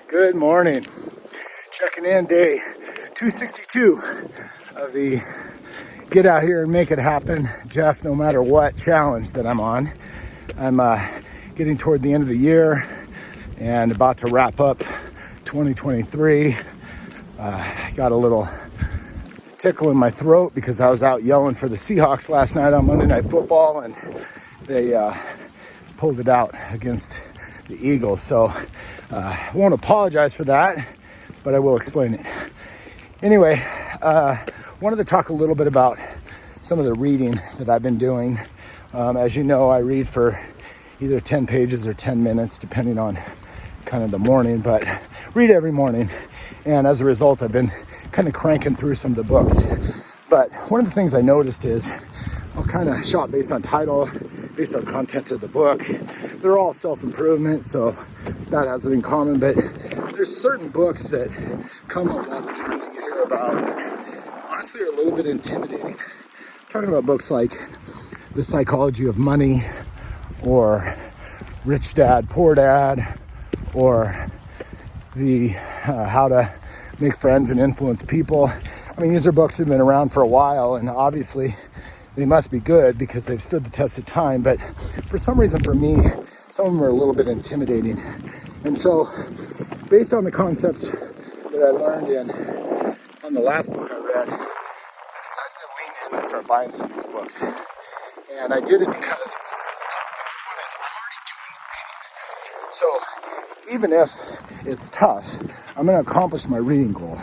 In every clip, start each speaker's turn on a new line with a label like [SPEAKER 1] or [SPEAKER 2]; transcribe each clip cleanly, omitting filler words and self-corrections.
[SPEAKER 1] Good morning. Checking in day 262 of the Get Out Here and Make It Happen, Jeff, no matter what challenge that I'm on. I'm getting toward the end of the year and about to wrap up 2023. Got a little tickle in my throat because I was out yelling for the Seahawks last night on Monday Night Football, and they pulled it out against the Eagles. So I won't apologize for that, but I will explain it. Anyway, wanted to talk a little bit about some of the reading that I've been doing. As you know, I read for either 10 pages or 10 minutes, depending on kind of the morning, but read every morning. And as a result, I've been kind of cranking through some of the books. But one of the things I noticed is I'll kind of shop based on title, based on content of the book. They're all self-improvement, so that has it in common. But there's certain books that come up all the time that you hear about that honestly are a little bit intimidating. I'm talking about books like The Psychology of Money, or Rich Dad, Poor Dad, or the How to Make Friends and Influence People. I mean, these are books that have been around for a while, and obviously they must be good because they've stood the test of time. But for some reason, for me, some of them are a little bit intimidating. And so, based on the concepts that I learned on the last book I read, I decided to lean in and start buying some of these books. And I did it because one is I'm already doing the reading. So even if it's tough, I'm going to accomplish my reading goal.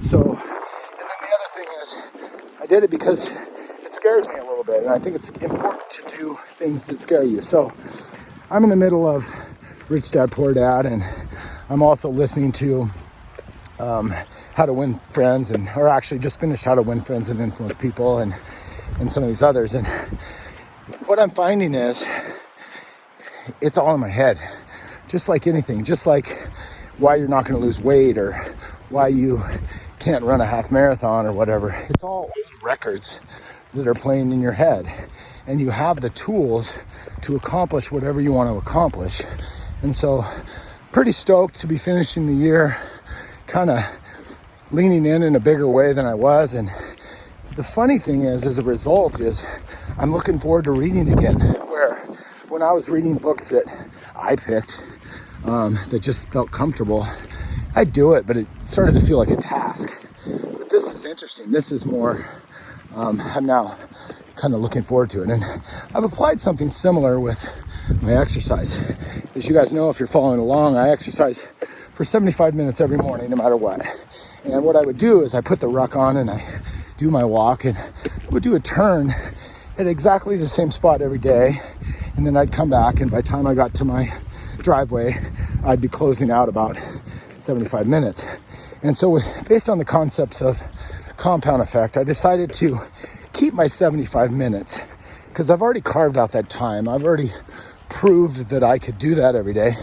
[SPEAKER 1] So, and then the other thing is, I did it because it scares me a little bit, and I think it's important to do things that scare you. So I'm in the middle of Rich Dad, Poor Dad, and I'm also listening to How to Win Friends, or actually just finished How to Win Friends and Influence People, and some of these others. And what I'm finding is it's all in my head, just like anything, just like why you're not going to lose weight or why you can't run a half marathon or whatever. It's all old records that are playing in your head, and you have the tools to accomplish whatever you want to accomplish. And so pretty stoked to be finishing the year kind of leaning in a bigger way than I was. And the funny thing is, as a result, is I'm looking forward to reading again, where when I was reading books that I picked that just felt comfortable, I'd do it, but it started to feel like a task. But this is interesting. This is more I'm now kind of looking forward to it. And I've applied something similar with my exercise. As you guys know, if you're following along, I exercise for 75 minutes every morning, no matter what. And what I would do is I put the ruck on and I do my walk, and I would do a turn at exactly the same spot every day. And then I'd come back, and by the time I got to my driveway, I'd be closing out about 75 minutes. And so based on the concepts of compound effect, I decided to keep my 75 minutes because I've already carved out that time. I've already proved that I could do that every day.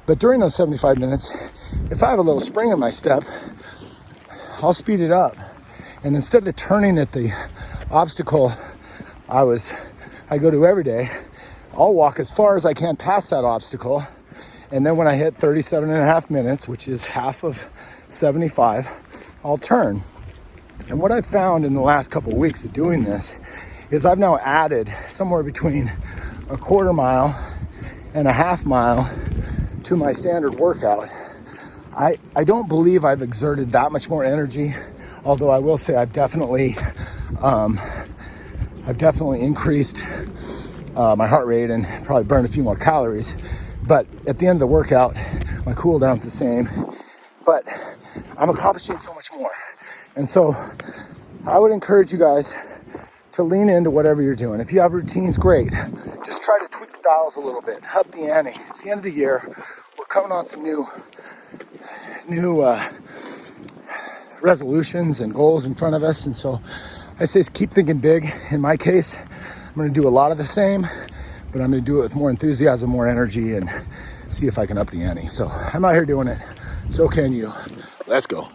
[SPEAKER 1] But during those 75 minutes, if I have a little spring in my step, I'll speed it up. And instead of turning at the obstacle I go to every day, I'll walk as far as I can past that obstacle. And then when I hit 37 and a half minutes, which is half of 75, I'll turn. And what I've found in the last couple of weeks of doing this is I've now added somewhere between a quarter mile and a half mile to my standard workout. I don't believe I've exerted that much more energy, although I will say I've definitely increased my heart rate and probably burned a few more calories. But at the end of the workout, my cool down's the same, but I'm accomplishing so much more. And so I would encourage you guys to lean into whatever you're doing. If you have routines, great. Just try to tweak the dials a little bit, up the ante. It's the end of the year. We're coming on some new resolutions and goals in front of us. And so I say keep thinking big. In my case, I'm going to do a lot of the same, but I'm going to do it with more enthusiasm, more energy, and see if I can up the ante. So I'm out here doing it. So can you. Let's go.